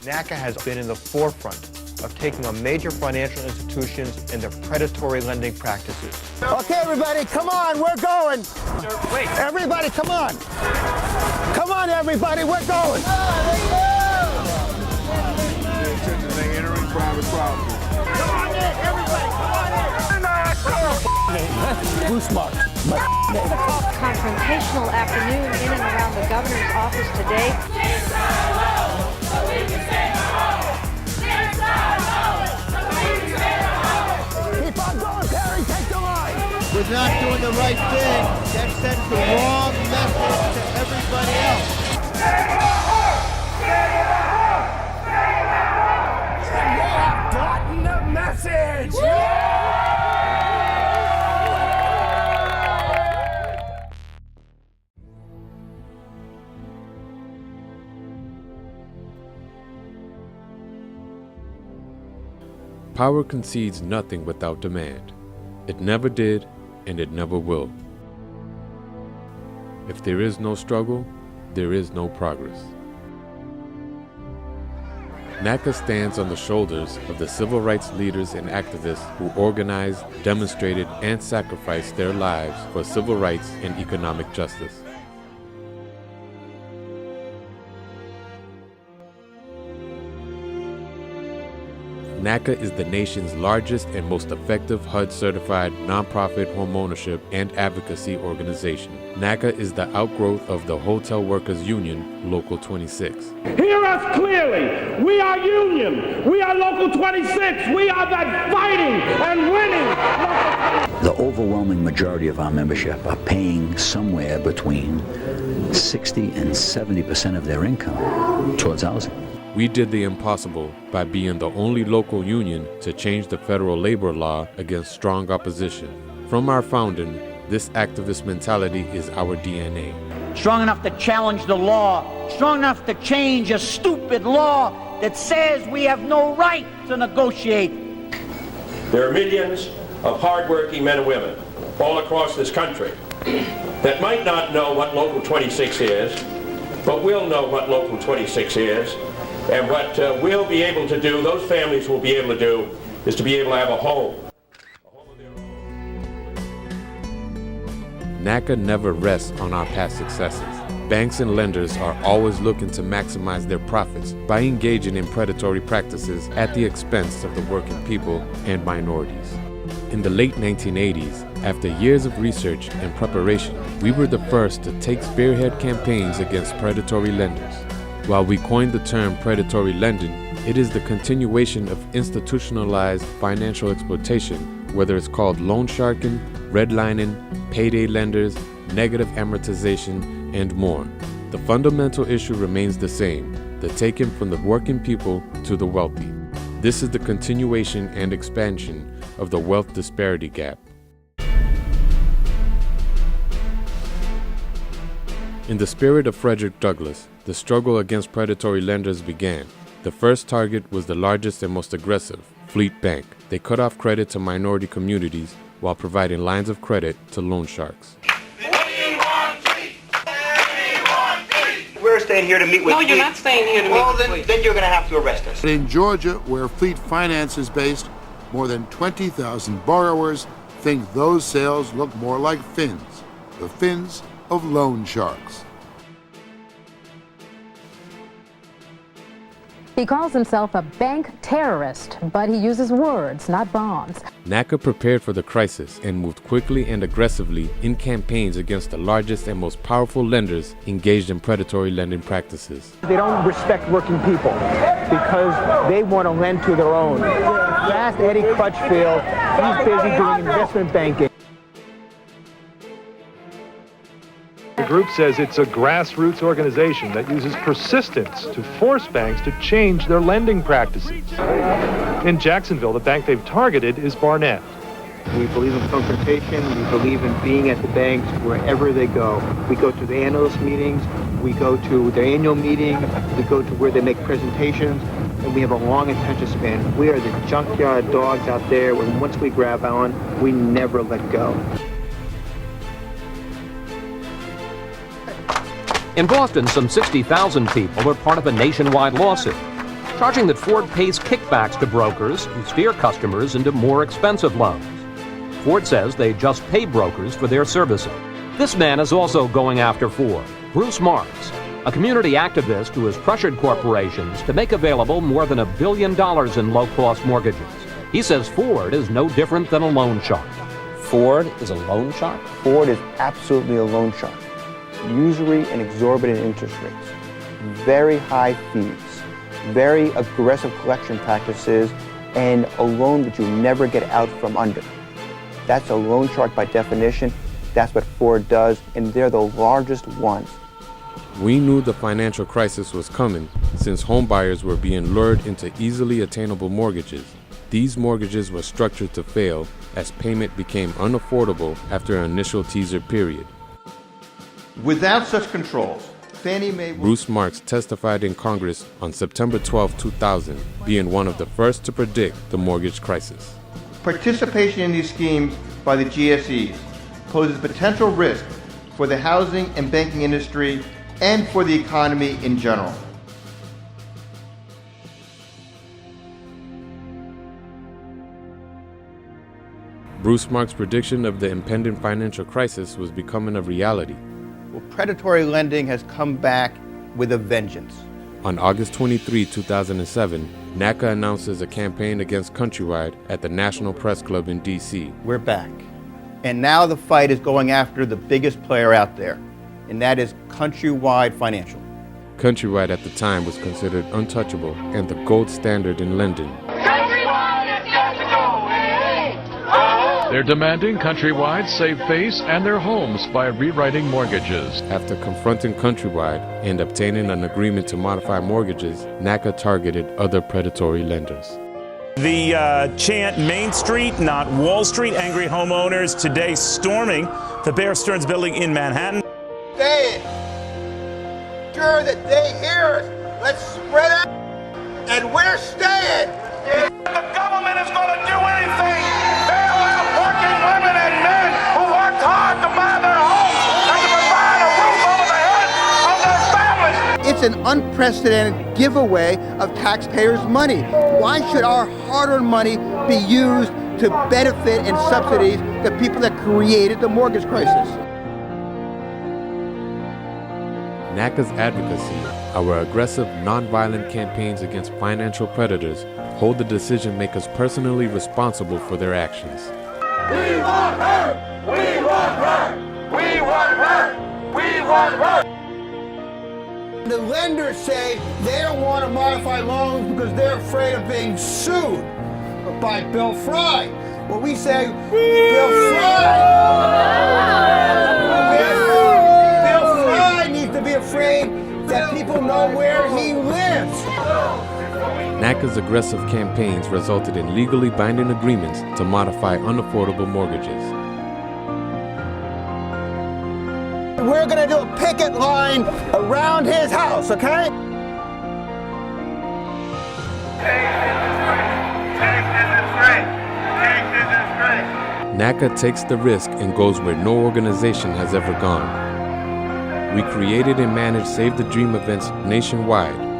NACA has been in the forefront of taking on major financial institutions and their predatory lending practices. Okay, everybody, come on, we're going. Wait. Everybody, come on. Come on, everybody, we're going. They entering private property. Come on in, everybody, come on in. Blue smart. Confrontational afternoon in and around the governor's office today. Keep on going, Perry, take the line. We're not doing the right thing. That sends the wrong message to everybody else. They have gotten the message. Power concedes nothing without demand. It never did, and it never will. If there is no struggle, there is no progress. NACA stands on the shoulders of the civil rights leaders and activists who organized, demonstrated, and sacrificed their lives for civil rights and economic justice. NACA is the nation's largest and most effective HUD-certified nonprofit homeownership and advocacy organization. NACA is the outgrowth of the Hotel Workers Union, Local 26. Hear us clearly. We are union. We are Local 26. We are that fighting and winning. The overwhelming majority of our membership are paying somewhere between 60 and 70% of their income towards housing. We did the impossible by being the only local union to change the federal labor law against strong opposition. From our founding, this activist mentality is our DNA. Strong enough to challenge the law, strong enough to change a stupid law that says we have no right to negotiate. There are millions of hardworking men and women all across this country that might not know what Local 26 is, but will know what Local 26 is. And what we'll be able to do, those families will be able to do, is to be able to have a home. NACA never rests on our past successes. Banks and lenders are always looking to maximize their profits by engaging in predatory practices at the expense of the working people and minorities. In the late 1980s, after years of research and preparation, we were the first to take spearhead campaigns against predatory lenders. While we coined the term predatory lending, it is the continuation of institutionalized financial exploitation, whether it's called loan sharking, redlining, payday lenders, negative amortization, and more. The fundamental issue remains the same, the taking from the working people to the wealthy. This is the continuation and expansion of the wealth disparity gap. In the spirit of Frederick Douglass, the struggle against predatory lenders began. The first target was the largest and most aggressive, Fleet Bank. They cut off credit to minority communities while providing lines of credit to loan sharks. We're staying here to meet with No, you're not staying here to meet with Well, then you're going to have to arrest us. In Georgia, where Fleet Finance is based, more than 20,000 borrowers think those sales look more like fins, the fins of loan sharks. He calls himself a bank terrorist, but he uses words, not bombs. NACA prepared for the crisis and moved quickly and aggressively in campaigns against the largest and most powerful lenders engaged in predatory lending practices. They don't respect working people because they want to lend to their own. Ask Eddie Crutchfield, he's busy doing investment banking. The group says it's a grassroots organization that uses persistence to force banks to change their lending practices. In Jacksonville, the bank they've targeted is Barnett. We believe in confrontation. We believe in being at the banks wherever they go. We go to the analyst meetings. We go to their annual meeting. We go to where they make presentations. And we have a long attention span. We are the junkyard dogs out there, and once we grab on, we never let go. In Boston, some 60,000 people were part of a nationwide lawsuit. charging that Ford pays kickbacks to brokers who steer customers into more expensive loans. Ford says they just pay brokers for their services. This man is also going after Ford, Bruce Marks, a community activist who has pressured corporations to make available more than $1 billion in low-cost mortgages. He says Ford is no different than a loan shark. Ford is a loan shark? Ford is absolutely a loan shark. Usury and exorbitant interest rates, very high fees, very aggressive collection practices, and a loan that you never get out from under. That's a loan shark by definition. That's what Ford does, and they're the largest ones. We knew the financial crisis was coming since home buyers were being lured into easily attainable mortgages. These mortgages were structured to fail as payment became unaffordable after an initial teaser period. Without such controls, Fannie Mae... Bruce Marks testified in Congress on September 12, 2000, being one of the first to predict the mortgage crisis. Participation in these schemes by the GSEs poses potential risk for the housing and banking industry and for the economy in general. Bruce Marks' prediction of the impending financial crisis was becoming a reality. Well, predatory lending has come back with a vengeance. On August 23, 2007, NACA announces a campaign against Countrywide at the National Press Club in D.C. We're back. And now the fight is going after the biggest player out there, and that is Countrywide Financial. Countrywide at the time was considered untouchable and the gold standard in lending. They're demanding Countrywide save face and their homes by rewriting mortgages. After confronting Countrywide and obtaining an agreement to modify mortgages, NACA targeted other predatory lenders. The chant Main Street, not Wall Street. Angry homeowners today storming the Bear Stearns building in Manhattan. Staying. Sure that they hear us. Let's spread out. And we're staying. If the government is going to do anything, they'll have working women and men who worked hard to buy their homes and to provide a roof over the head of their families. It's an unprecedented giveaway of taxpayers' money. Why should our hard-earned money be used to benefit and subsidize the people that created the mortgage crisis? NACA's advocacy, our aggressive, nonviolent campaigns against financial predators, hold the decision makers personally responsible for their actions. We want her! We want her! We want her! We want her! The lenders say they don't want to modify loans because they're afraid of being sued by Bill Fry. Well, we say, Bill Fry needs to be afraid that people know where he lives. NACA's aggressive campaigns resulted in legally binding agreements to modify unaffordable mortgages. We're going to do a picket line around his house, okay? NACA takes the risk and goes where no organization has ever gone. We created and managed Save the Dream events nationwide.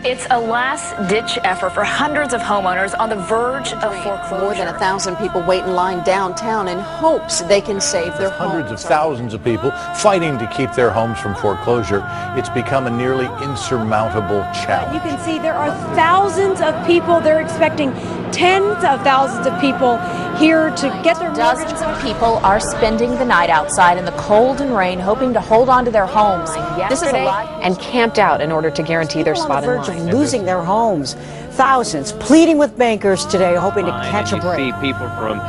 It's a last-ditch effort for hundreds of homeowners on the verge of foreclosure. More than 1,000 people wait in line downtown in hopes they can save their homes. Hundreds of thousands of people fighting to keep their homes from foreclosure. It's become a nearly insurmountable challenge. You can see there are thousands of people. They're expecting tens of thousands of people here to get their mortgages. Dozens of people are spending the night outside in the cold and rain, hoping to hold on to their homes. This is a lot. And camped out in order to guarantee their spot in line. Losing their homes. Thousands pleading with bankers today, hoping to catch a break. You see people from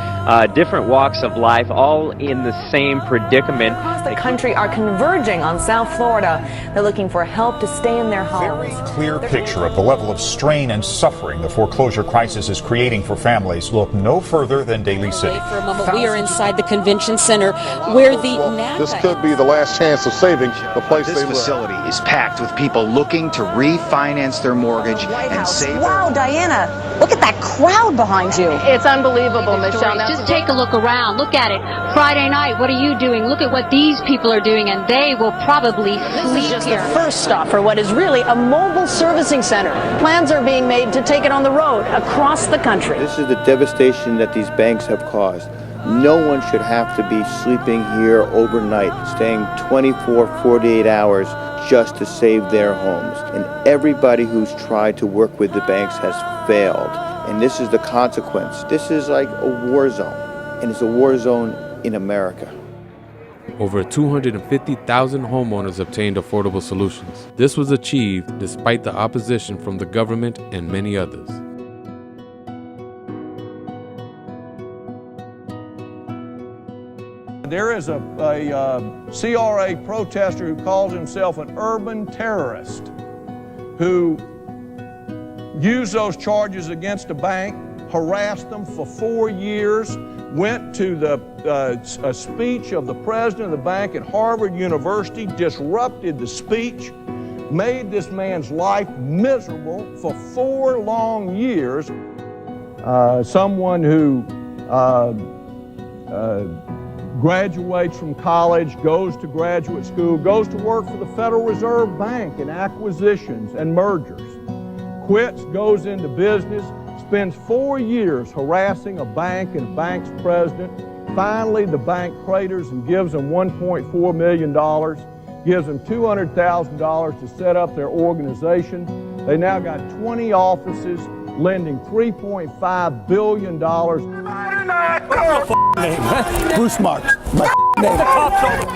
different walks of life, all in the same predicament. Across the country are converging on South Florida. They're looking for help to stay in their homes. Very clear picture of the level of strain and suffering the foreclosure crisis is creating for families. Look no further than Daly City. For a moment, we are inside the convention center where the NACA... This could be the last chance of saving the place they live. This facility is packed with people looking to refinance their mortgage and save their Wow, Diana, look at that crowd behind you. It's unbelievable, Michelle. Just take a look around. Look at it. Friday night, what are you doing? Look at what these people are doing, and they will probably This is just the first stop for what is really a mobile servicing center. Plans are being made to take it on the road across the country. This is the devastation that these banks have caused. No one should have to be sleeping here overnight, staying 24, 48 hours just to save their homes. And everybody who's tried to work with the banks has failed. And this is the consequence. This is like a war zone, and it's a war zone in America. Over 250,000 homeowners obtained affordable solutions. This was achieved despite the opposition from the government and many others. There is a CRA protester who calls himself an urban terrorist who used those charges against a bank, harassed them for 4 years, went to a speech of the president of the bank at Harvard University, disrupted the speech, made this man's life miserable for 4 long years. Someone who graduates from college, goes to graduate school, goes to work for the Federal Reserve Bank in acquisitions and mergers, quits, goes into business, spends 4 years harassing a bank and a bank's president. Finally, the bank craters and gives them $1.4 million, gives them $200,000 to set up their organization. They now got 20 offices, lending $3.5 billion. Bruce Marks.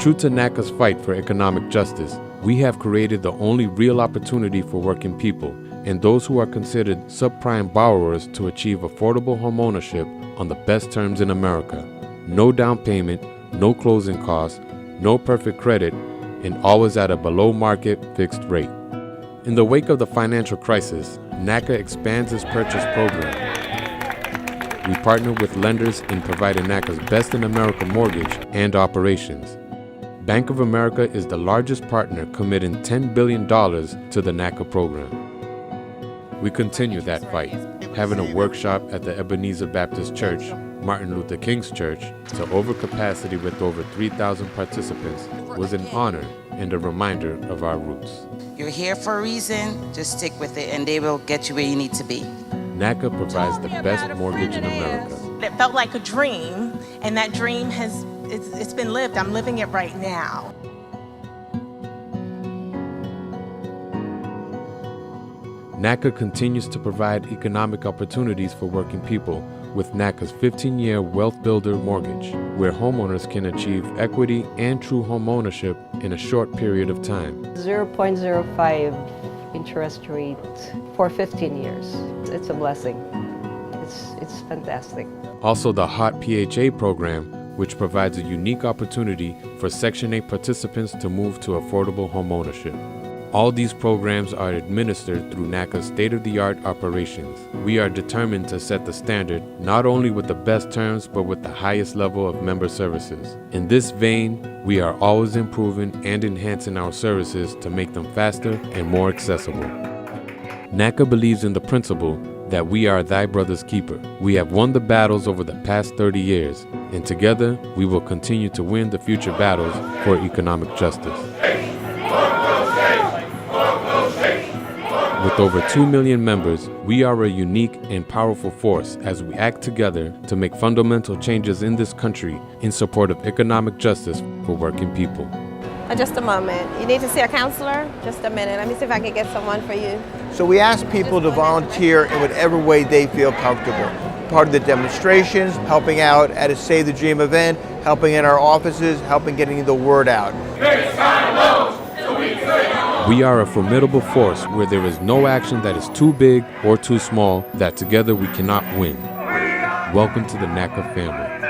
True to NACA's fight for economic justice, we have created the only real opportunity for working people and those who are considered subprime borrowers to achieve affordable homeownership on the best terms in America. No down payment, no closing costs, no perfect credit, and always at a below-market fixed rate. In the wake of the financial crisis, NACA expands its purchase program. We partner with lenders in providing NACA's Best in America mortgage and operations. Bank of America is the largest partner, committing $10 billion to the NACA program. We continue that fight, having a workshop at the Ebenezer Baptist Church, Martin Luther King's church, to overcapacity with over 3,000 participants was an honor and a reminder of our roots. You're here for a reason, just stick with it and they will get you where you need to be. NACA provides the best mortgage in America. It felt like a dream, and that dream it's been lived. I'm living it right now. NACA continues to provide economic opportunities for working people with NACA's 15-year Wealth Builder mortgage, where homeowners can achieve equity and true home ownership in a short period of time. 0.05 interest rate for 15 years. It's a blessing. It's fantastic. Also, the HOT PHA program, which provides a unique opportunity for Section 8 participants to move to affordable home ownership. All these programs are administered through NACA's state-of-the-art operations. We are determined to set the standard not only with the best terms, but with the highest level of member services. In this vein, we are always improving and enhancing our services to make them faster and more accessible. NACA believes in the principle that we are thy brother's keeper. We have won the battles over the past 30 years, and together we will continue to win the future battles for economic justice. With over 2 million members, we are a unique and powerful force as we act together to make fundamental changes in this country in support of economic justice for working people. Just a moment. You need to see a counselor? Just a minute. Let me see if I can get someone for you. So we ask people to volunteer in whatever way they feel comfortable. Part of the demonstrations, helping out at a Save the Dream event, helping in our offices, helping getting the word out. We are a formidable force where there is no action that is too big or too small that together we cannot win. Welcome to the NACA family.